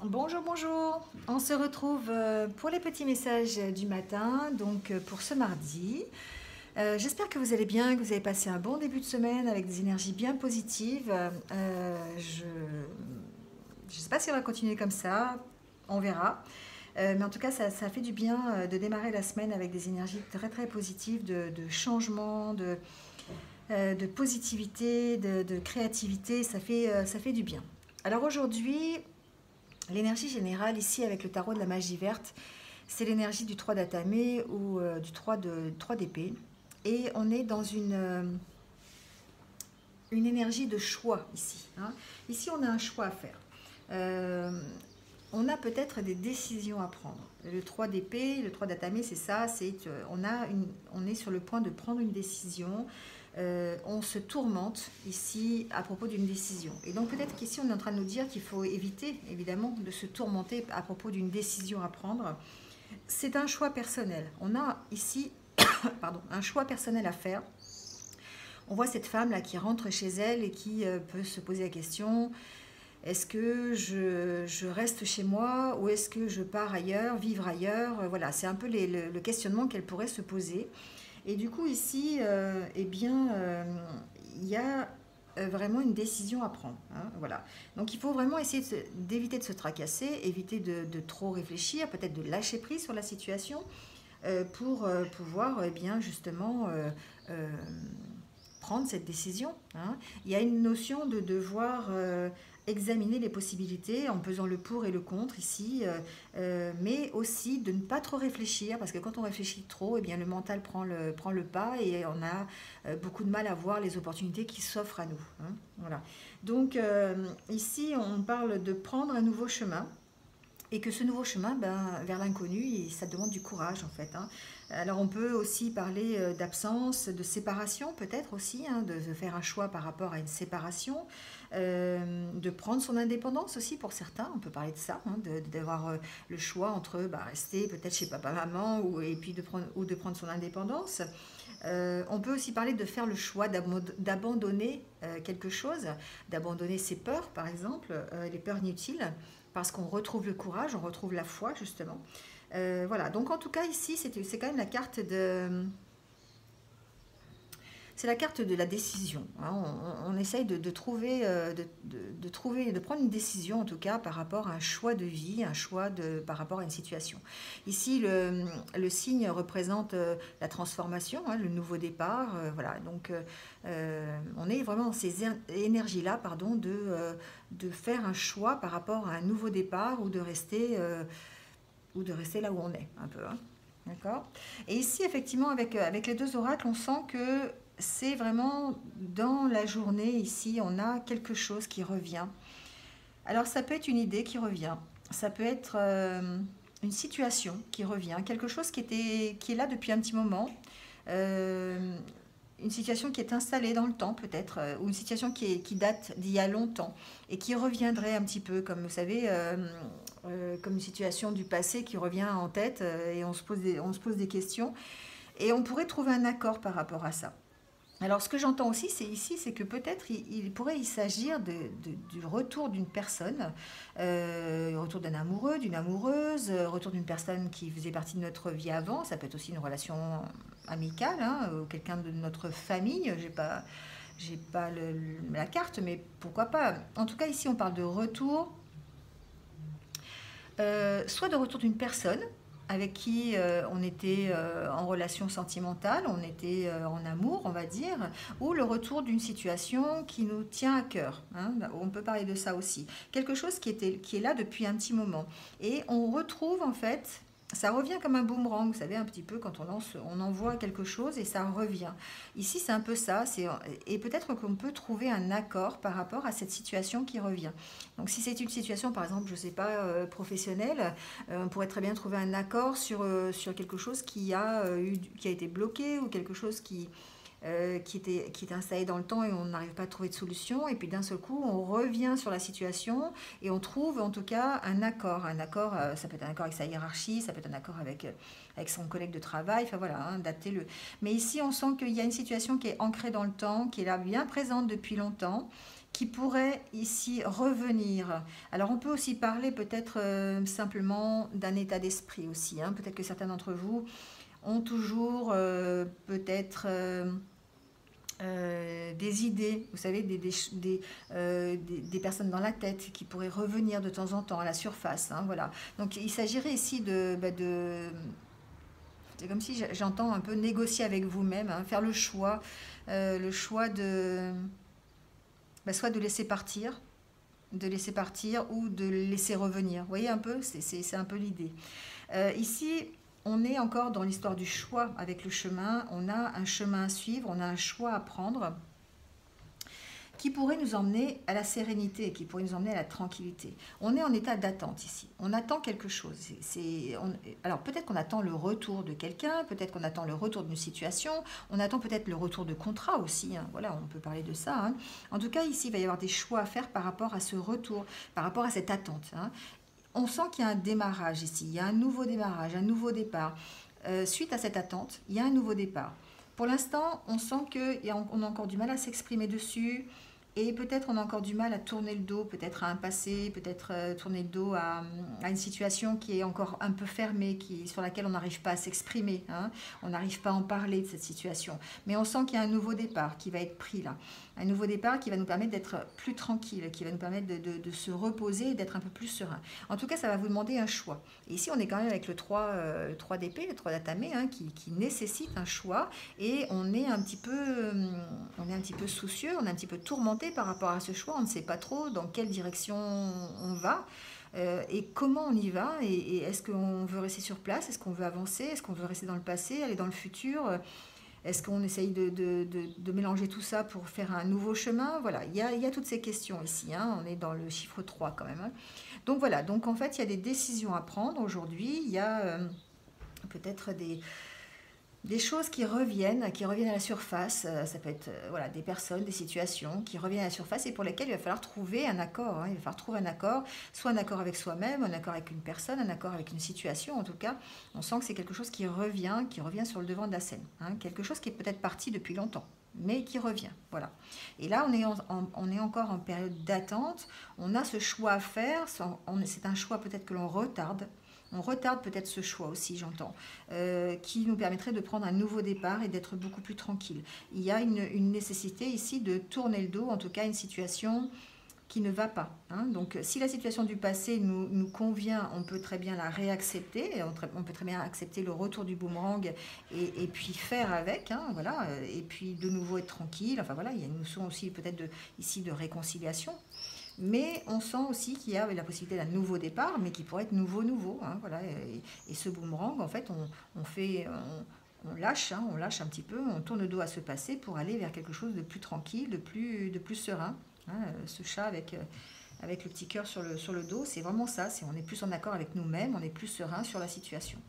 Bonjour, bonjour. On se retrouve pour les petits messages du matin, donc pour ce mardi. J'espère que vous allez bien, que vous avez passé un bon début de semaine avec des énergies bien positives. Je ne sais pas si on va continuer comme ça, on verra. Mais en tout cas, ça fait du bien de démarrer la semaine avec des énergies très très positives, de changement, de positivité, de créativité. Ça fait du bien. Alors aujourd'hui, l'énergie générale ici avec le tarot de la magie verte, c'est l'énergie du 3 d'Atamé ou du 3 d'épée. Et on est dans une énergie de choix ici, hein. Ici, on a un choix à faire. Euh, on a peut-être des décisions à prendre. Le 3 d'épée, le 3 d'Atamé, c'est ça, on est sur le point de prendre une décision. On se tourmente ici à propos d'une décision. Et donc peut-être qu'ici on est en train de nous dire qu'il faut éviter évidemment de se tourmenter à propos d'une décision à prendre. C'est un choix personnel. On a ici pardon, un choix personnel à faire. On voit cette femme là qui rentre chez elle et qui peut se poser la question: est-ce que je reste chez moi ou est-ce que je pars ailleurs, vivre ailleurs? Voilà, c'est un peu le questionnement qu'elle pourrait se poser. Et du coup, ici, eh bien, il y a vraiment une décision à prendre, hein, voilà. Donc, il faut vraiment essayer d'éviter de se tracasser, éviter de trop réfléchir, peut-être de lâcher prise sur la situation pour pouvoir, eh bien, justement, euh, prendre cette décision, hein. Il y a une notion de devoir examiner les possibilités en pesant le pour et le contre ici, mais aussi de ne pas trop réfléchir, parce que quand on réfléchit trop, eh bien, le mental prend le pas et on a beaucoup de mal à voir les opportunités qui s'offrent à nous, hein, voilà. Donc ici, on parle de prendre un nouveau chemin. Et que ce nouveau chemin, ben, vers l'inconnu, ça demande du courage en fait, hein. Alors on peut aussi parler d'absence, de séparation peut-être aussi, hein, de faire un choix par rapport à une séparation, de prendre son indépendance aussi pour certains, on peut parler de ça, hein, d'avoir le choix entre rester peut-être chez papa-maman et puis de prendre son indépendance. On peut aussi parler de faire le choix d'abandonner quelque chose, d'abandonner ses peurs par exemple, les peurs inutiles, parce qu'on retrouve le courage, on retrouve la foi justement. Voilà, donc en tout cas ici c'est quand même la carte de... C'est la carte de la décision, hein. On essaye de trouver, de prendre une décision en tout cas par rapport à un choix de vie, par rapport à une situation. Ici, le signe représente la transformation, hein, le nouveau départ. Voilà, donc on est vraiment dans ces énergies-là, pardon, de faire un choix par rapport à un nouveau départ ou de rester là où on est un peu, hein. D'accord. Et ici, effectivement, avec les deux oracles, on sent que c'est vraiment dans la journée, ici, on a quelque chose qui revient. Alors, ça peut être une idée qui revient, ça peut être une situation qui revient, quelque chose qui est là depuis un petit moment, euh, une situation qui est installée dans le temps peut-être, ou une situation qui date d'il y a longtemps et qui reviendrait un petit peu, comme vous savez, comme une situation du passé qui revient en tête et on se pose des questions et on pourrait trouver un accord par rapport à ça. Alors, ce que j'entends aussi, c'est que peut-être il pourrait y s'agir du retour d'une personne, retour d'un amoureux, d'une amoureuse, retour d'une personne qui faisait partie de notre vie avant. Ça peut être aussi une relation amicale, hein, ou quelqu'un de notre famille. J'ai pas la carte, mais pourquoi pas. En tout cas, ici, on parle de retour, soit de retour d'une personne avec qui on était en relation sentimentale, on était en amour, on va dire, ou le retour d'une situation qui nous tient à cœur, hein. On peut parler de ça aussi. Quelque chose qui est là depuis un petit moment. Et on retrouve en fait, ça revient comme un boomerang, vous savez, un petit peu quand on envoie quelque chose et ça revient. Ici, c'est un peu ça, et peut-être qu'on peut trouver un accord par rapport à cette situation qui revient. Donc si c'est une situation, par exemple, je ne sais pas, professionnelle, on pourrait très bien trouver un accord sur quelque chose qui a été bloqué ou quelque chose qui était installé dans le temps et on n'arrive pas à trouver de solution. Et puis d'un seul coup, on revient sur la situation et on trouve en tout cas un accord. Un accord, ça peut être un accord avec sa hiérarchie, ça peut être un accord avec son collègue de travail, enfin voilà, hein, adapter Mais ici, on sent qu'il y a une situation qui est ancrée dans le temps, qui est là bien présente depuis longtemps, qui pourrait ici revenir. Alors on peut aussi parler peut-être simplement d'un état d'esprit aussi, hein. Peut-être que certains d'entre vous ont toujours peut-être des idées, vous savez, des personnes dans la tête qui pourraient revenir de temps en temps à la surface, hein, voilà. Donc il s'agirait ici c'est comme si j'entends un peu négocier avec vous-même, hein, faire le choix de soit de laisser partir ou de laisser revenir. Vous voyez un peu, c'est un peu l'idée. Ici, on est encore dans l'histoire du choix avec le chemin. On a un chemin à suivre, on a un choix à prendre qui pourrait nous emmener à la sérénité, qui pourrait nous emmener à la tranquillité. On est en état d'attente ici. On attend quelque chose. Alors peut-être qu'on attend le retour de quelqu'un, peut-être qu'on attend le retour d'une situation, on attend peut-être le retour de contrat aussi, hein. Voilà, on peut parler de ça, hein. En tout cas, ici, il va y avoir des choix à faire par rapport à ce retour, par rapport à cette attente, hein. On sent qu'il y a un démarrage ici, il y a un nouveau démarrage, un nouveau départ. Suite à cette attente, il y a un nouveau départ. Pour l'instant, on sent qu'on a encore du mal à s'exprimer dessus. Et peut-être on a encore du mal à tourner le dos, peut-être à un passé, peut-être tourner le dos à une situation qui est encore un peu fermée, sur laquelle on n'arrive pas à s'exprimer, hein. On n'arrive pas à en parler de cette situation. Mais on sent qu'il y a un nouveau départ qui va être pris là. Un nouveau départ qui va nous permettre d'être plus tranquille, qui va nous permettre de se reposer et d'être un peu plus serein. En tout cas, ça va vous demander un choix. Et ici, on est quand même avec le 3 d'épée, le 3 d'Atame, hein, qui nécessite un choix. Et on est un petit peu soucieux, on est un petit peu tourmenté par rapport à ce choix. On ne sait pas trop dans quelle direction on va. Et comment on y va, et est-ce qu'on veut rester sur place, est-ce qu'on veut avancer, est-ce qu'on veut rester dans le passé, aller dans le futur, est-ce qu'on essaye de mélanger tout ça pour faire un nouveau chemin? Voilà, il y a toutes ces questions ici, hein. On est dans le chiffre 3 quand même, hein. Donc voilà, donc en fait il y a des décisions à prendre aujourd'hui, il y a peut-être des choses qui reviennent à la surface. Ça peut être voilà, des personnes, des situations qui reviennent à la surface et pour lesquelles il va falloir trouver un accord, hein. Il va falloir trouver un accord, soit un accord avec soi-même, un accord avec une personne, un accord avec une situation. En tout cas, on sent que c'est quelque chose qui revient sur le devant de la scène, hein. Quelque chose qui est peut-être parti depuis longtemps, mais qui revient. Voilà. Et là, on est encore en période d'attente. On a ce choix à faire. C'est un choix peut-être que l'on retarde. On retarde peut-être ce choix aussi, j'entends, qui nous permettrait de prendre un nouveau départ et d'être beaucoup plus tranquille. Il y a une nécessité ici de tourner le dos, en tout cas une situation qui ne va pas, hein. Donc si la situation du passé nous convient, on peut très bien la réaccepter, on peut très bien accepter le retour du boomerang et puis faire avec, hein, voilà, et puis de nouveau être tranquille. Enfin voilà, il y a une notion aussi peut-être ici de réconciliation. Mais on sent aussi qu'il y a la possibilité d'un nouveau départ, mais qui pourrait être nouveau, hein, voilà. Et ce boomerang, en fait, on lâche, hein, on lâche un petit peu, on tourne le dos à ce passé pour aller vers quelque chose de plus tranquille, de plus serein, hein. Ce chat avec le petit cœur sur le dos, c'est vraiment ça, on est plus en accord avec nous-mêmes, on est plus serein sur la situation.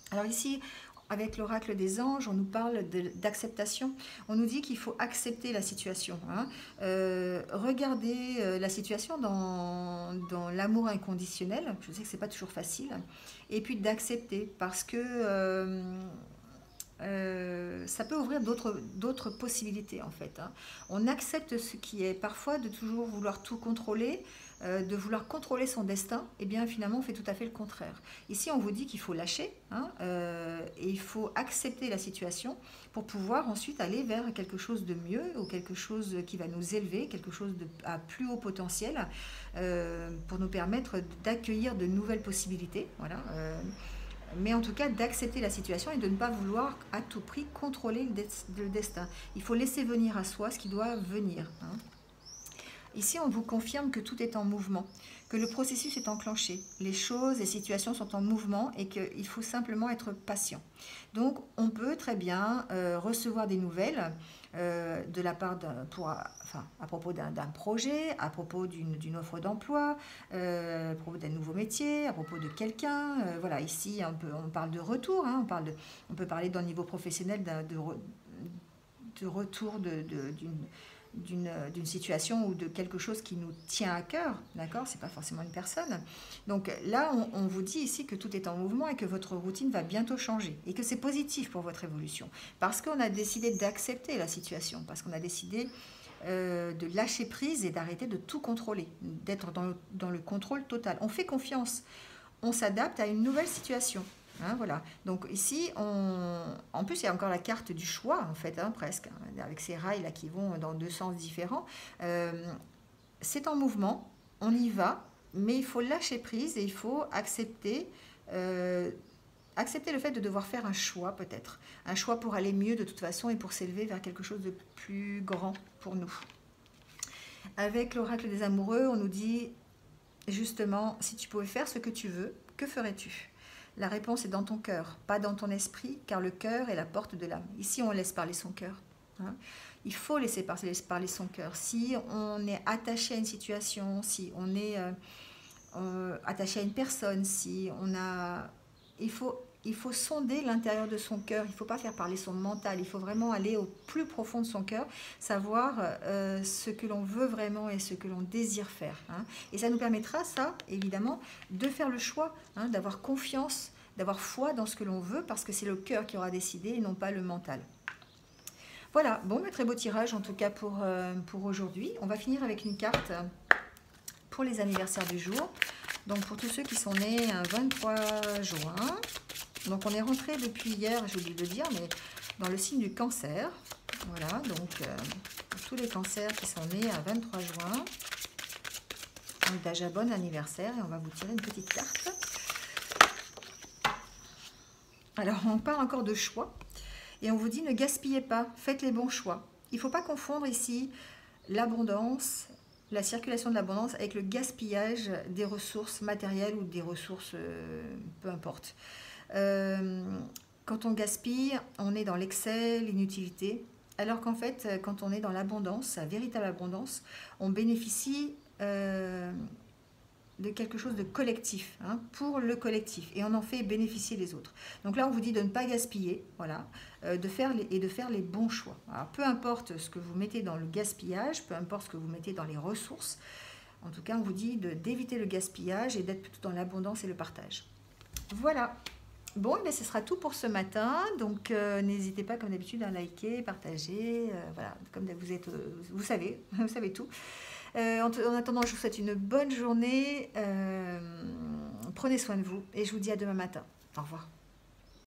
Alors ici, avec l'oracle des anges, on nous parle d'acceptation. On nous dit qu'il faut accepter la situation, hein. Regardez la situation dans l'amour inconditionnel. Je sais que c'est pas toujours facile. Et puis d'accepter, parce que ça peut ouvrir d'autres possibilités en fait, hein. On accepte ce qui est parfois de toujours vouloir tout contrôler, de vouloir contrôler son destin, et bien finalement on fait tout à fait le contraire. Ici on vous dit qu'il faut lâcher, hein, et il faut accepter la situation pour pouvoir ensuite aller vers quelque chose de mieux ou quelque chose qui va nous élever, quelque chose à plus haut potentiel, pour nous permettre d'accueillir de nouvelles possibilités, voilà. Mais en tout cas d'accepter la situation et de ne pas vouloir à tout prix contrôler le destin. Il faut laisser venir à soi ce qui doit venir, hein. Ici, on vous confirme que tout est en mouvement, que le processus est enclenché. Les choses, les situations sont en mouvement et qu'il faut simplement être patient. Donc, on peut très bien recevoir des nouvelles de la part à propos d'un projet, à propos d'une offre d'emploi, à propos d'un nouveau métier, à propos de quelqu'un. Voilà, ici, on parle de retour, hein, on peut parler d'un niveau professionnel, de retour d'une situation ou de quelque chose qui nous tient à cœur, d'accord? C'est pas forcément une personne. Donc là, on vous dit ici que tout est en mouvement et que votre routine va bientôt changer et que c'est positif pour votre évolution parce qu'on a décidé d'accepter la situation, parce qu'on a décidé de lâcher prise et d'arrêter de tout contrôler, d'être dans le contrôle total. On fait confiance, on s'adapte à une nouvelle situation. Hein, voilà. Donc ici, en plus, il y a encore la carte du choix, en fait, hein, presque, hein, avec ces rails là qui vont dans deux sens différents. C'est en mouvement, on y va, mais il faut lâcher prise et il faut accepter le fait de devoir faire un choix peut-être. Un choix pour aller mieux de toute façon et pour s'élever vers quelque chose de plus grand pour nous. Avec l'oracle des amoureux, on nous dit justement, si tu pouvais faire ce que tu veux, que ferais-tu? La réponse est dans ton cœur, pas dans ton esprit, car le cœur est la porte de l'âme. Ici, on laisse parler son cœur. Hein. Il faut laisser parler son cœur. Si on est attaché à une situation, si on est attaché à une personne, si on a... Il faut sonder l'intérieur de son cœur, il ne faut pas faire parler son mental, il faut vraiment aller au plus profond de son cœur, savoir ce que l'on veut vraiment et ce que l'on désire faire. Hein. Et ça nous permettra, ça, évidemment, de faire le choix, hein, d'avoir confiance, d'avoir foi dans ce que l'on veut, parce que c'est le cœur qui aura décidé et non pas le mental. Voilà, bon, très beau tirage en tout cas pour aujourd'hui. On va finir avec une carte pour les anniversaires du jour. Donc pour tous ceux qui sont nés un 23 juin, donc on est rentré depuis hier, j'ai oublié de le dire, mais dans le signe du cancer. Voilà, donc pour tous les cancers qui sont nés un 23 juin, on est déjà bon anniversaire et on va vous tirer une petite carte. Alors on parle encore de choix et on vous dit ne gaspillez pas, faites les bons choix. Il ne faut pas confondre ici l'abondance, la circulation de l'abondance avec le gaspillage des ressources matérielles ou des ressources, peu importe. Quand on gaspille, on est dans l'excès, l'inutilité, alors qu'en fait, quand on est dans l'abondance, la véritable abondance, on bénéficie de quelque chose de collectif, hein, pour le collectif, et on en fait bénéficier les autres. Donc là, on vous dit de ne pas gaspiller, voilà, de faire les bons choix. Alors, peu importe ce que vous mettez dans le gaspillage, peu importe ce que vous mettez dans les ressources, en tout cas, on vous dit d'éviter le gaspillage et d'être plutôt dans l'abondance et le partage. Voilà. Bon, mais ce sera tout pour ce matin, donc n'hésitez pas comme d'habitude à liker, partager, voilà, comme vous savez tout. En attendant, je vous souhaite une bonne journée, prenez soin de vous et je vous dis à demain matin. Au revoir.